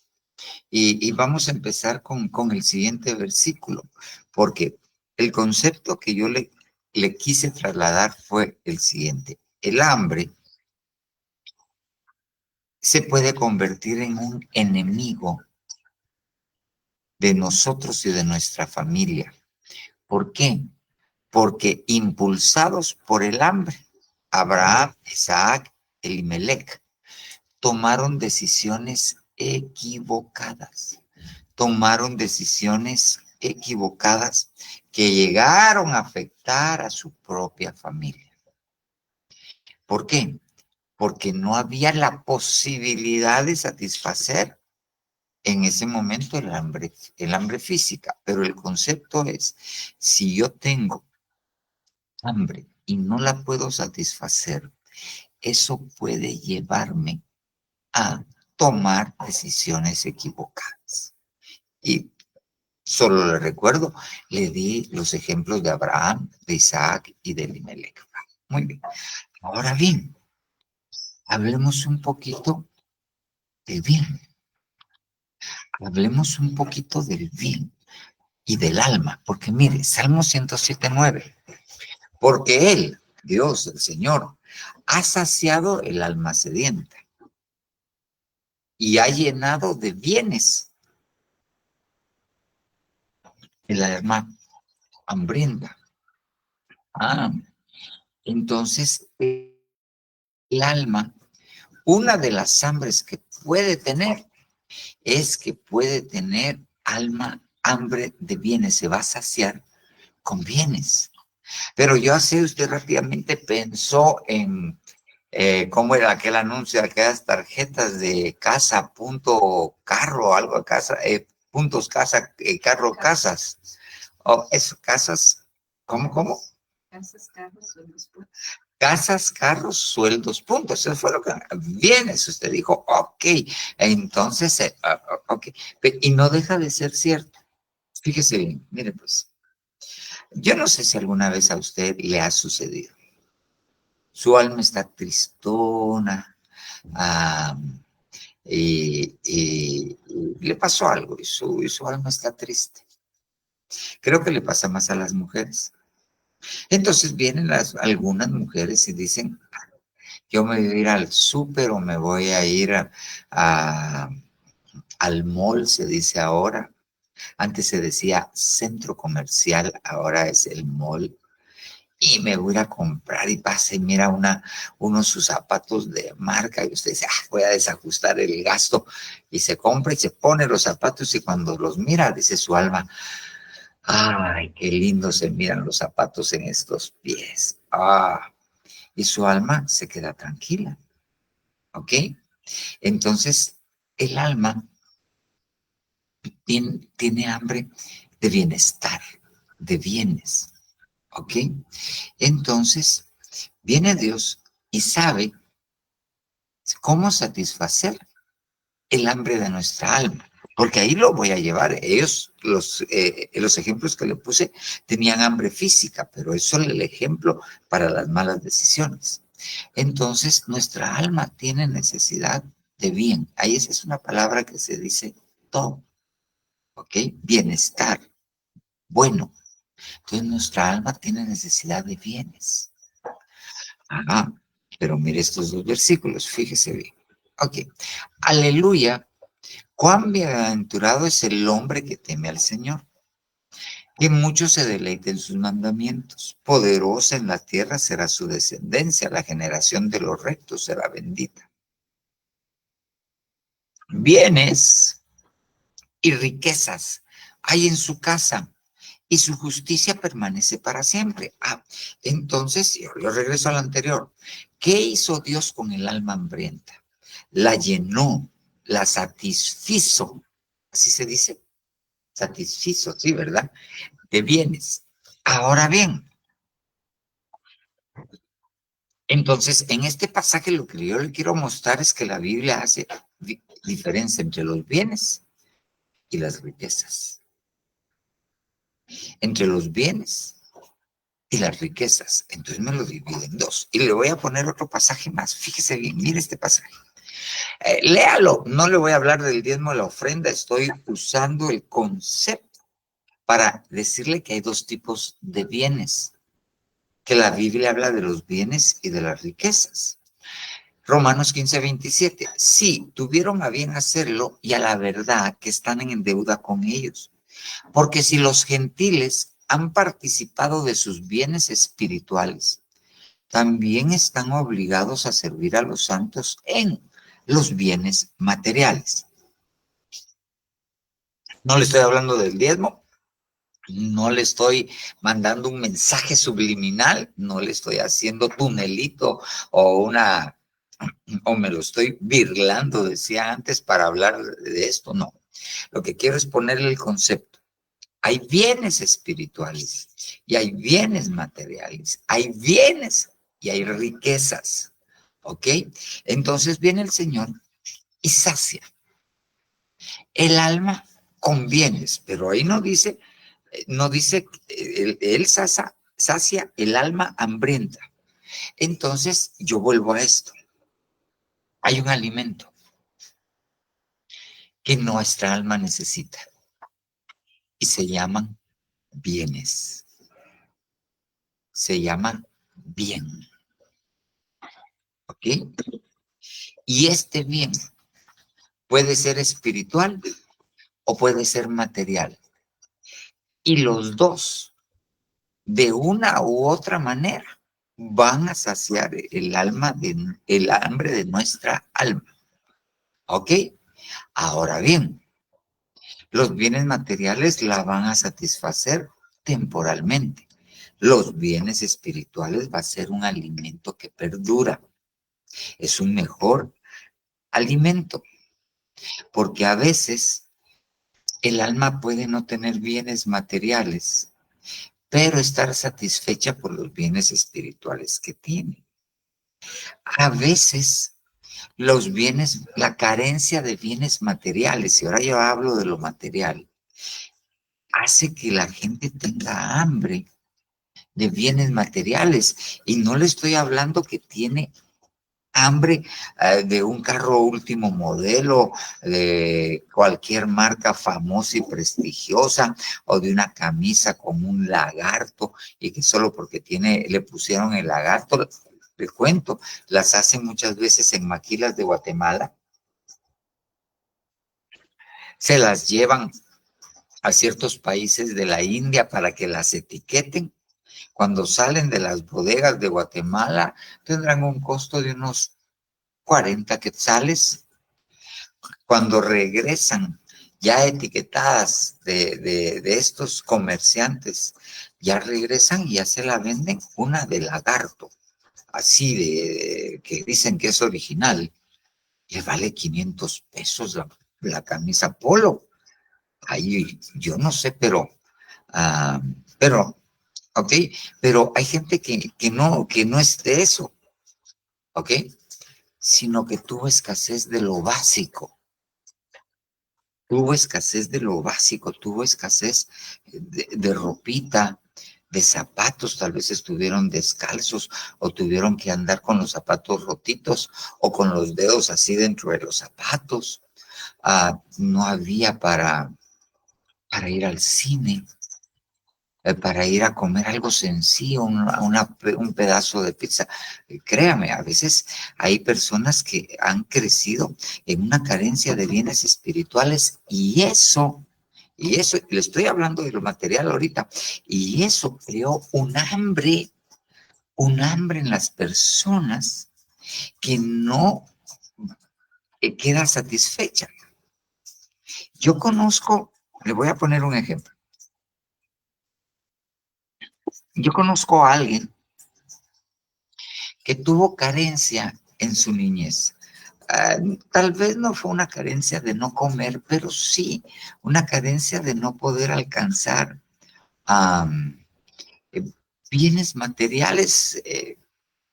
y vamos a empezar con el siguiente versículo, porque el concepto que yo le quise trasladar fue el siguiente. El hambre se puede convertir en un enemigo de nosotros y de nuestra familia. ¿Por qué? Porque impulsados por el hambre, Abraham, Isaac, Elimelech tomaron decisiones equivocadas. Tomaron decisiones equivocadas que llegaron a afectar a su propia familia. ¿Por qué? Porque no había la posibilidad de satisfacer en ese momento el hambre física. Pero el concepto es, si yo tengo hambre y no la puedo satisfacer, eso puede llevarme a tomar decisiones equivocadas. Y solo le recuerdo, le di los ejemplos de Abraham, de Isaac y de Elimelech. Muy bien. Ahora bien, hablemos un poquito del bien. Hablemos un poquito del bien y del alma, porque mire, Salmo 107:9, porque Él, Dios, el Señor, ha saciado el alma sedienta y ha llenado de bienes el alma hambrienta. Ah, entonces el alma, una de las hambres que puede tener es que puede tener alma hambre de bienes se va a saciar con bienes. Pero yo sé, usted rápidamente pensó en cómo era aquel anuncio de aquellas tarjetas de casa, punto carro, algo de casa, puntos casa, carro, casas. O eso, casas, ¿cómo? Casas, carros, sueldos, puntos. Casas, carros, sueldos, puntos. Eso fue lo que bienes. Usted dijo, ok. Entonces, ok. Y no deja de ser cierto. Fíjese bien, mire pues. Yo no sé si alguna vez a usted le ha sucedido. Su alma está tristona, ah, y le pasó algo y su alma está triste. Creo que le pasa más a las mujeres. Entonces vienen algunas mujeres y dicen, yo me voy a ir al súper o me voy a ir al mall, se dice ahora. Antes se decía centro comercial, ahora es el mall. Y me voy a ir a comprar y pasa y mira unos sus zapatos de marca y usted dice, voy a desajustar el gasto y se compra y se pone los zapatos y cuando los mira dice su alma, ay, qué lindo se miran los zapatos en estos pies. Y su alma se queda tranquila, ¿ok? Entonces el alma tiene hambre de bienestar, de bienes, ¿ok? Entonces viene Dios y sabe cómo satisfacer el hambre de nuestra alma. Porque ahí lo voy a llevar. Ellos, los ejemplos que le puse, tenían hambre física, pero es solo el ejemplo para las malas decisiones. Entonces, nuestra alma tiene necesidad de bien. Ahí esa es una palabra que se dice todo, ¿ok? Bienestar, bueno. Entonces, nuestra alma tiene necesidad de bienes. Ajá. Pero mire estos dos versículos, fíjese bien. Ok. Aleluya. Cuán bienaventurado es el hombre que teme al Señor, que mucho se deleite en sus mandamientos. Poderosa en la tierra será su descendencia, la generación de los rectos será bendita. Bienes y riquezas hay en su casa y su justicia permanece para siempre. Entonces, yo regreso al anterior. ¿Qué hizo Dios con el alma hambrienta? La llenó, la satisfizo, así se dice, satisfizo, sí, ¿verdad? De bienes. Ahora bien, entonces, en este pasaje lo que yo le quiero mostrar es que la Biblia hace diferencia entre los bienes y las riquezas. Entre los bienes y las riquezas. Entonces me lo divide en dos. Y le voy a poner otro pasaje más. Fíjese bien, mire este pasaje. Léalo. No le voy a hablar del diezmo de la ofrenda. Estoy usando el concepto para decirle que hay dos tipos de bienes. Que la Biblia habla de los bienes y de las riquezas. Romanos 15:27. Sí, tuvieron a bien hacerlo y a la verdad que están en deuda con ellos. Porque si los gentiles han participado de sus bienes espirituales, también están obligados a servir a los santos en los bienes materiales. No le estoy hablando del diezmo, no le estoy mandando un mensaje subliminal, no le estoy haciendo tunelito o me lo estoy birlando, decía antes, para hablar de esto, no. Lo que quiero es ponerle el concepto. Hay bienes espirituales y hay bienes materiales, hay bienes y hay riquezas, ¿ok? Entonces viene el Señor y sacia el alma con bienes, pero ahí no dice, él sacia el alma hambrienta. Entonces yo vuelvo a esto. Hay un alimento que nuestra alma necesita y se llaman bienes. Se llama bien. ¿Ok? Y este bien puede ser espiritual o puede ser material. Y los dos, de una u otra manera, van a saciar el hambre de nuestra alma. ¿Ok? Ahora bien, Los bienes materiales la van a satisfacer temporalmente. Los bienes espirituales va a ser un alimento que perdura. Es un mejor alimento, porque a veces el alma puede no tener bienes materiales, pero estar satisfecha por los bienes espirituales que tiene. A veces los bienes, la carencia de bienes materiales, y ahora yo hablo de lo material, hace que la gente tenga hambre de bienes materiales. Y no le estoy hablando que tiene hambre de un carro último modelo, de cualquier marca famosa y prestigiosa, o de una camisa con un lagarto, y que solo porque le pusieron el lagarto, le cuento, las hacen muchas veces en maquilas de Guatemala, se las llevan a ciertos países de la India para que las etiqueten. Cuando salen de las bodegas de Guatemala, tendrán un costo de unos 40 quetzales. Cuando regresan ya etiquetadas de estos comerciantes, ya regresan y ya se la venden una de lagarto, así que dicen que es original, le vale 500 pesos la camisa polo. Ahí yo no sé, pero, ok, pero hay gente que no es de eso, ok, sino que tuvo escasez de lo básico. Tuvo escasez de lo básico, tuvo escasez de ropita, de zapatos, tal vez estuvieron descalzos o tuvieron que andar con los zapatos rotitos o con los dedos así dentro de los zapatos. No había para ir al cine, para ir a comer algo sencillo, un pedazo de pizza. Créame, a veces hay personas que han crecido en una carencia de bienes espirituales y eso, le estoy hablando de lo material ahorita, y eso creó un hambre en las personas que no queda satisfecha. Yo conozco, le voy a poner un ejemplo. Yo conozco a alguien que tuvo carencia en su niñez. Tal vez no fue una carencia de no comer, pero sí una carencia de no poder alcanzar eh, bienes materiales,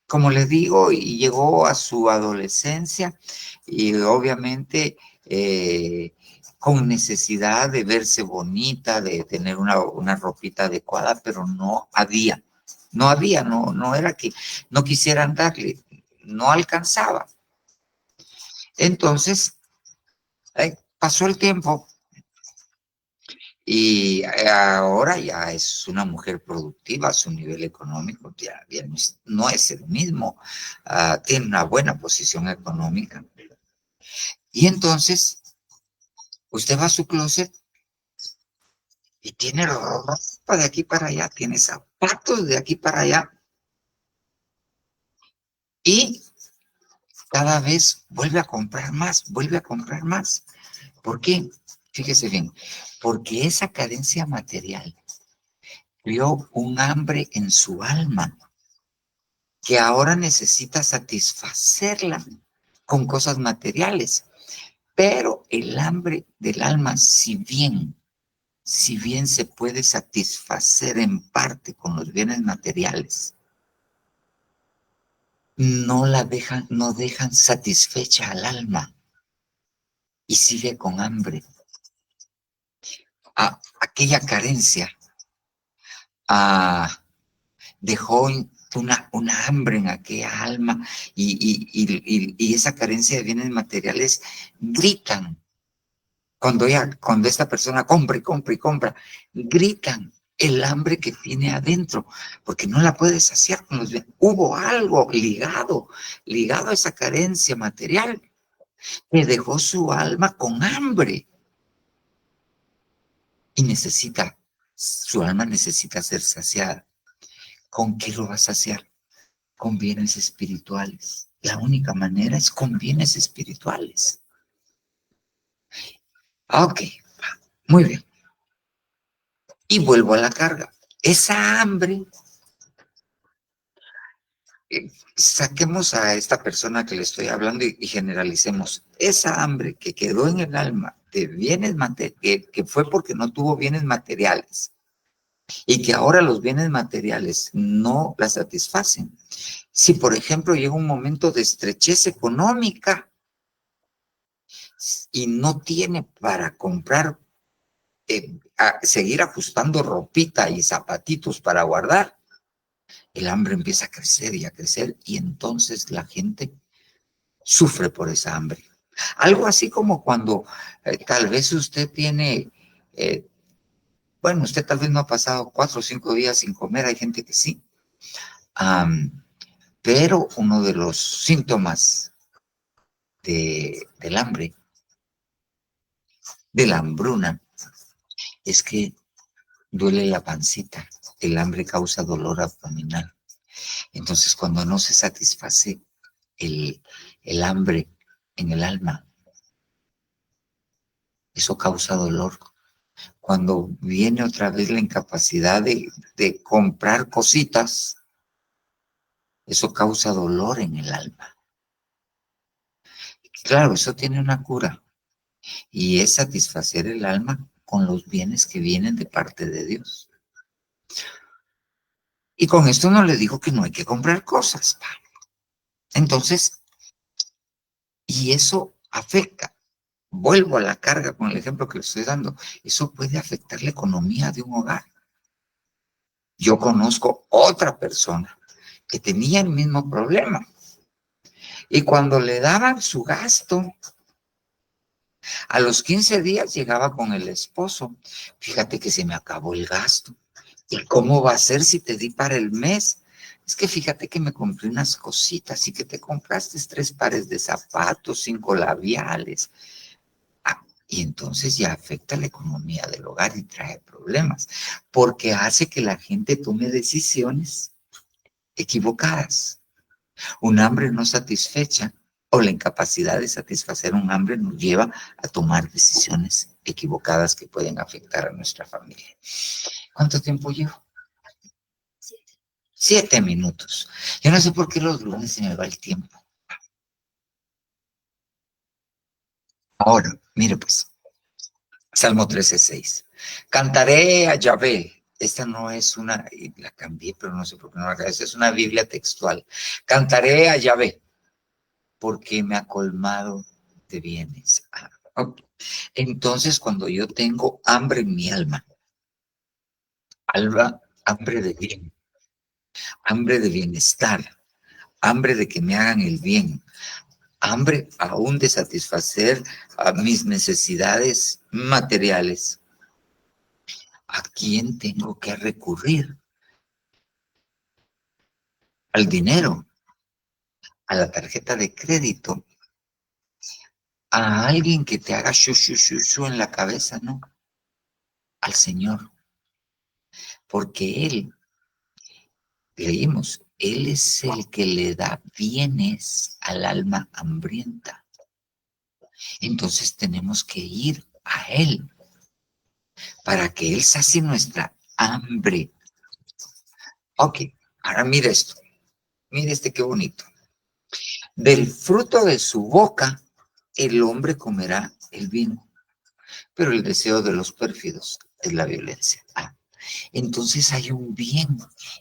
como le digo, y llegó a su adolescencia y obviamente con necesidad de verse bonita, de tener una ropita adecuada, pero no había. No era que no quisieran darle, no alcanzaba. Entonces, pasó el tiempo y ahora ya es una mujer productiva, su nivel económico ya no es el mismo, tiene una buena posición económica. Y entonces, usted va a su closet y tiene ropa de aquí para allá, tiene zapatos de aquí para allá, y cada vez vuelve a comprar más, vuelve a comprar más. ¿Por qué? Fíjese bien, porque esa carencia material creó un hambre en su alma que ahora necesita satisfacerla con cosas materiales. Pero el hambre del alma, si bien se puede satisfacer en parte con los bienes materiales, no dejan satisfecha al alma y sigue con hambre. Aquella carencia dejó una hambre en aquella alma y esa carencia de bienes materiales gritan. Cuando esta persona compra y compra y compra, gritan el hambre que tiene adentro, porque no la puede saciar con los bienes. Hubo algo ligado a esa carencia material que dejó su alma con hambre y su alma necesita ser saciada. ¿Con qué lo va a saciar? Con bienes espirituales. La única manera es con bienes espirituales. Ok. Muy bien. Y vuelvo a la carga. Esa hambre, saquemos a esta persona que le estoy hablando y generalicemos. Esa hambre que quedó en el alma de bienes materiales, que fue porque no tuvo bienes materiales y que ahora los bienes materiales no la satisfacen. Si, por ejemplo, llega un momento de estrechez económica y no tiene para comprar, seguir ajustando ropita y zapatitos para guardar, el hambre empieza a crecer y a crecer y entonces la gente sufre por esa hambre. Algo así como cuando tal vez usted tiene, eh, bueno, usted tal vez no ha pasado 4 o 5 días sin comer, hay gente que sí, pero uno de los síntomas del hambre, de la hambruna, es que duele la pancita, el hambre causa dolor abdominal. Entonces, cuando no se satisface el hambre en el alma, eso causa dolor. Cuando viene otra vez la incapacidad de comprar cositas, eso causa dolor en el alma. Claro, eso tiene una cura y es satisfacer el alma con los bienes que vienen de parte de Dios. Y con esto no le digo que no hay que comprar cosas. Entonces, y eso afecta. Vuelvo a la carga con el ejemplo que le estoy dando. Eso puede afectar la economía de un hogar. Yo conozco otra persona que tenía el mismo problema. Y cuando le daban su gasto, a los 15 días llegaba con el esposo. Fíjate que se me acabó el gasto. ¿Y cómo va a ser si te di para el mes? Es que fíjate que me compré unas cositas y que te compraste 3 pares de zapatos, 5 labiales. Y entonces ya afecta la economía del hogar y trae problemas, porque hace que la gente tome decisiones equivocadas. Un hambre no satisfecha o la incapacidad de satisfacer un hambre nos lleva a tomar decisiones equivocadas que pueden afectar a nuestra familia. ¿Cuánto tiempo llevo? 7 minutos. Yo no sé por qué los lunes se me va el tiempo. Ahora, mire pues, Salmo 13:6. Cantaré a Yahvé. Esta no es una, la cambié, pero no sé por qué no la cambié. Esta es una Biblia textual. Cantaré a Yahvé porque me ha colmado de bienes. Okay. Entonces, cuando yo tengo hambre en mi alma, hambre de bien, hambre de bienestar, hambre de que me hagan el bien, hambre aún de satisfacer a mis necesidades materiales, ¿a quién tengo que recurrir? Al dinero, a la tarjeta de crédito, a alguien que te haga shu en la cabeza, no, al Señor, porque Él, leímos, Él es el que le da bienes al alma hambrienta. Entonces tenemos que ir a Él para que Él sacie nuestra hambre. Ok, ahora mire esto, mire qué bonito. Del fruto de su boca el hombre comerá el bien, pero el deseo de los pérfidos es la violencia. Entonces hay un bien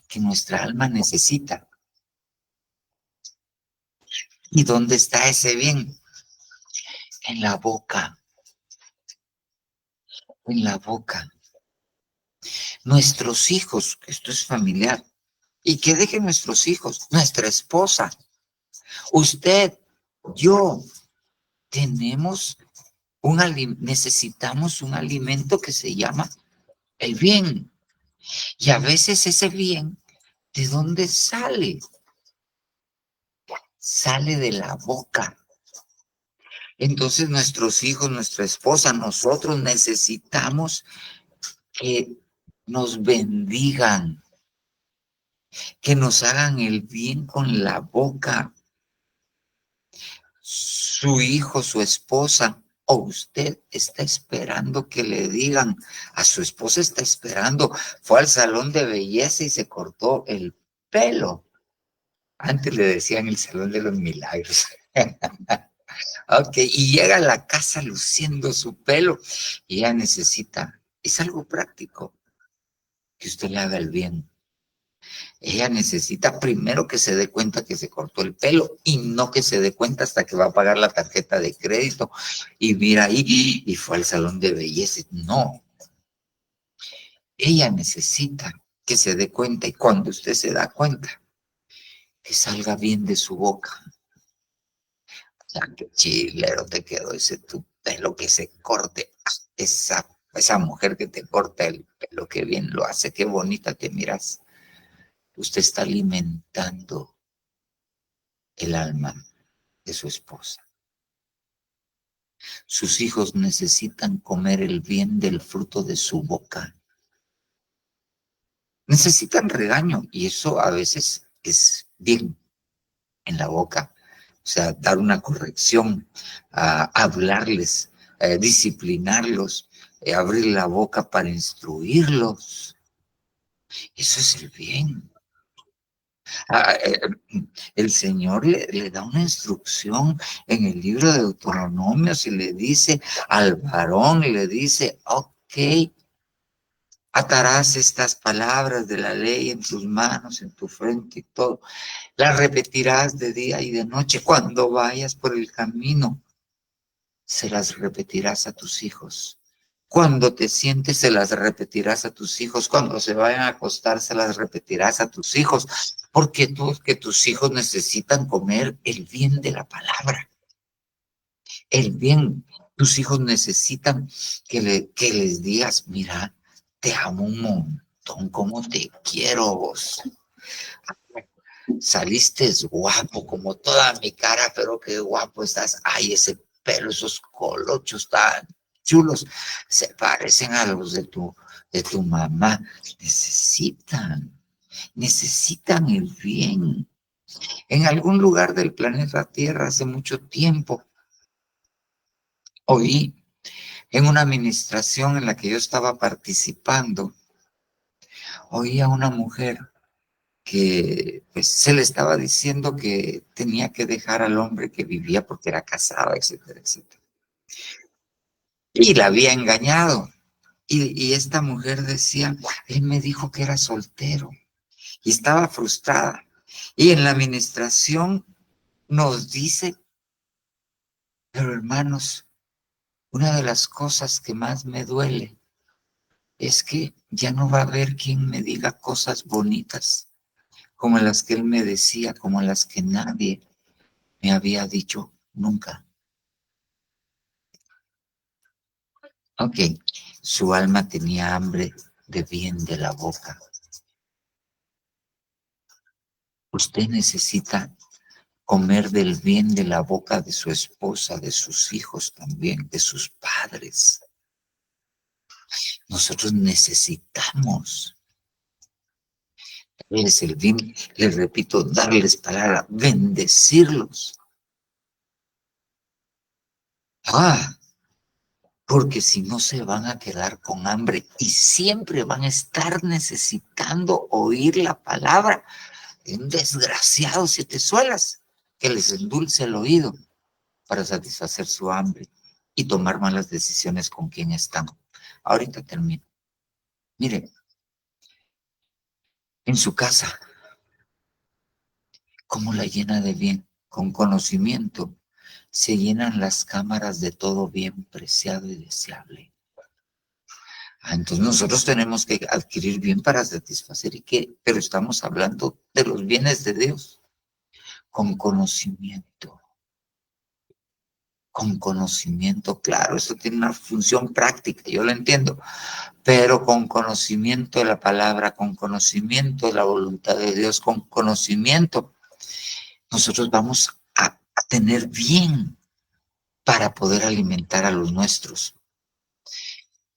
que nuestra alma necesita. ¿Y dónde está ese bien? En la boca. En la boca. Nuestros hijos, esto es familiar, y que dejen nuestros hijos, nuestra esposa, usted, yo, necesitamos un alimento que se llama el bien. Y a veces ese bien, ¿de dónde sale? Sale de la boca. Entonces nuestros hijos, nuestra esposa, nosotros necesitamos que nos bendigan, que nos hagan el bien con la boca. Su hijo, su esposa, ¿O usted está esperando que le digan? A su esposa está esperando. Fue al salón de belleza y se cortó el pelo. Antes le decían el salón de los milagros. Ok, y llega a la casa luciendo su pelo y ella necesita, es algo práctico, que usted le haga el bien. Ella necesita primero que se dé cuenta que se cortó el pelo y no que se dé cuenta hasta que va a pagar la tarjeta de crédito y mira ahí y fue al salón de belleza. No, ella necesita que se dé cuenta y cuando usted se da cuenta, que salga bien de su boca. Ya, qué chilero te quedó ese tu pelo, que se corte. Esa mujer que te corta el pelo, qué bien lo hace, qué bonita te miras. Usted está alimentando el alma de su esposa. Sus hijos necesitan comer el bien del fruto de su boca. Necesitan regaño y eso a veces es bien en la boca. O sea, dar una corrección, hablarles, disciplinarlos, abrir la boca para instruirlos. Eso es el bien. El Señor le da una instrucción en el libro de Deuteronomio y le dice al varón, y le dice, ok, atarás estas palabras de la ley en tus manos, en tu frente y todo. Las repetirás de día y de noche cuando vayas por el camino. Se las repetirás a tus hijos. Cuando te sientes, se las repetirás a tus hijos. Cuando se vayan a acostar, se las repetirás a tus hijos. Porque tus hijos necesitan comer el bien de la palabra. El bien. Tus hijos necesitan que les digas, mira, te amo un montón, cómo te quiero vos. Saliste guapo, como toda mi cara, pero qué guapo estás. Ay, ese pelo, esos colochos tan chulos, se parecen a los de tu mamá. Necesitan el bien. En algún lugar del planeta Tierra hace mucho tiempo, oí en una administración en la que yo estaba participando, oí a una mujer que pues, se le estaba diciendo que tenía que dejar al hombre que vivía porque era casado, etcétera, etcétera. Y la había engañado. Y esta mujer decía, él me dijo que era soltero y estaba frustrada. Y en la administración nos dice, pero hermanos, una de las cosas que más me duele es que ya no va a haber quien me diga cosas bonitas como las que él me decía, como las que nadie me había dicho nunca. Ok, su alma tenía hambre de bien de la boca. Usted necesita comer del bien de la boca de su esposa, de sus hijos también, de sus padres. Nosotros necesitamos darles el bien, les repito, darles palabra, bendecirlos. Porque si no se van a quedar con hambre y siempre van a estar necesitando oír la palabra de un desgraciado siete suelas que les endulce el oído para satisfacer su hambre y tomar malas decisiones con quien están. Ahorita termino. Mire, en su casa, ¿cómo la llena de bien? Con conocimiento se llenan las cámaras de todo bien preciado y deseable. Entonces nosotros tenemos que adquirir bien para satisfacer pero estamos hablando de los bienes de Dios con conocimiento. Con conocimiento, claro, eso tiene una función práctica, yo lo entiendo, pero con conocimiento de la palabra, con conocimiento de la voluntad de Dios, con conocimiento, nosotros vamos a tener bien para poder alimentar a los nuestros.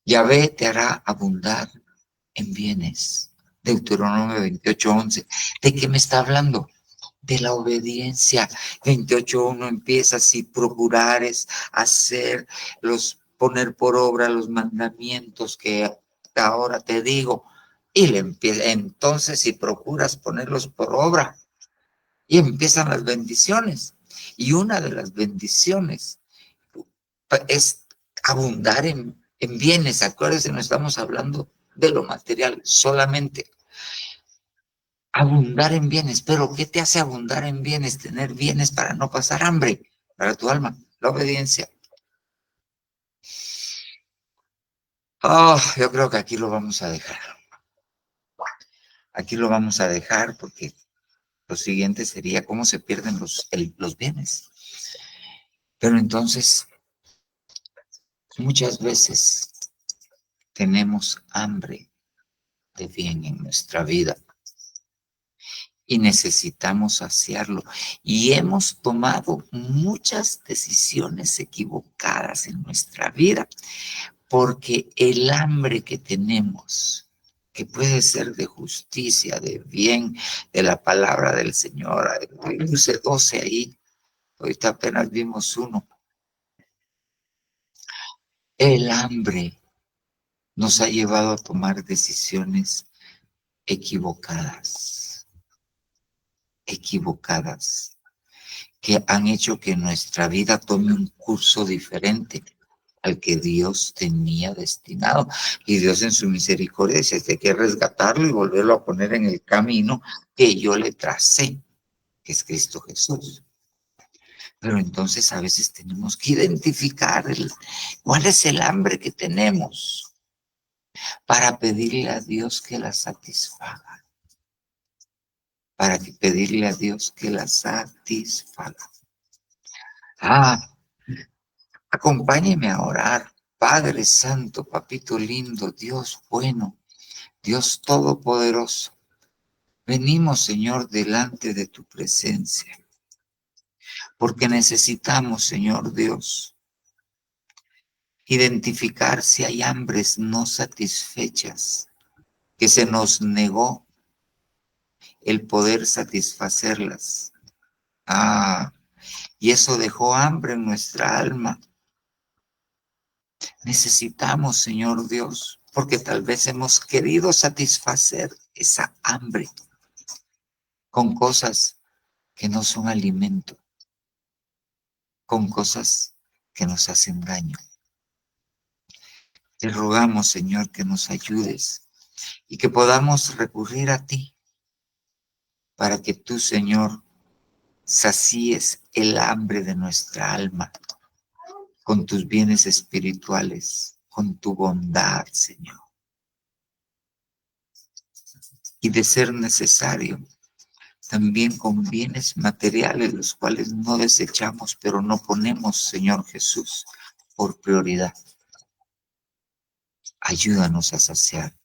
Yahvé te hará abundar en bienes. Deuteronomio 28:11. ¿De qué me está hablando? de la obediencia. 28:1 empieza: si procurares poner por obra los mandamientos que ahora te digo. Y le empieza, entonces, si procuras ponerlos por obra, y empiezan las bendiciones. Y una de las bendiciones es abundar en bienes. Acuérdense, no estamos hablando de lo material solamente. Abundar en bienes. Pero ¿qué te hace abundar en bienes? Tener bienes para no pasar hambre, para tu alma. La obediencia. Yo creo que aquí lo vamos a dejar. Aquí lo vamos a dejar porque lo siguiente sería cómo se pierden los bienes. Pero entonces, muchas veces tenemos hambre de bien en nuestra vida y necesitamos saciarlo. Y hemos tomado muchas decisiones equivocadas en nuestra vida porque el hambre que tenemos, que puede ser de justicia, de bien, de la palabra del Señor, luce 12 ahí, ahorita apenas vimos uno. El hambre nos ha llevado a tomar decisiones equivocadas, que han hecho que nuestra vida tome un curso diferente al que Dios tenía destinado. Y Dios en su misericordia dice: hay que rescatarlo y volverlo a poner en el camino que yo le tracé, que es Cristo Jesús. Pero entonces a veces tenemos que identificar cuál es el hambre que tenemos para pedirle a Dios que la satisfaga. Pedirle a Dios que la satisfaga. Acompáñeme a orar. Padre Santo, Papito lindo, Dios bueno, Dios todopoderoso, venimos, Señor, delante de tu presencia, porque necesitamos, Señor Dios, identificar si hay hambres no satisfechas, que se nos negó el poder satisfacerlas. Y eso dejó hambre en nuestra alma. Necesitamos, Señor Dios, porque tal vez hemos querido satisfacer esa hambre con cosas que no son alimento, con cosas que nos hacen daño. Te rogamos, Señor, que nos ayudes y que podamos recurrir a ti para que tú, Señor, sacíes el hambre de nuestra alma con tus bienes espirituales, con tu bondad, Señor. Y de ser necesario, también con bienes materiales, los cuales no desechamos, pero no ponemos, Señor Jesús, por prioridad. Ayúdanos a saciar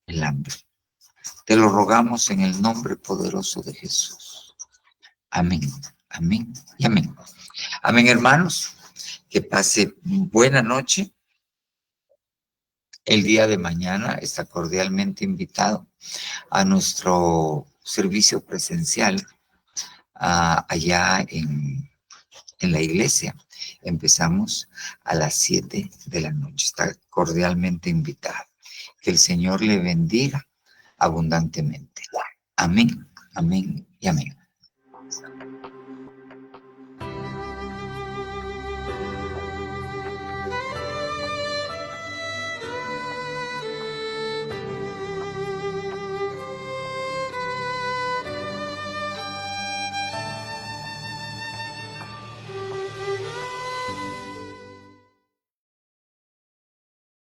el hambre. Te lo rogamos en el nombre poderoso de Jesús. Amén, amén y amén. Amén, hermanos. Que pase buena noche. El día de mañana está cordialmente invitado a nuestro servicio presencial allá en la iglesia. Empezamos a las 7 de la noche. Está cordialmente invitado. Que el Señor le bendiga abundantemente. Amén, amén y amén.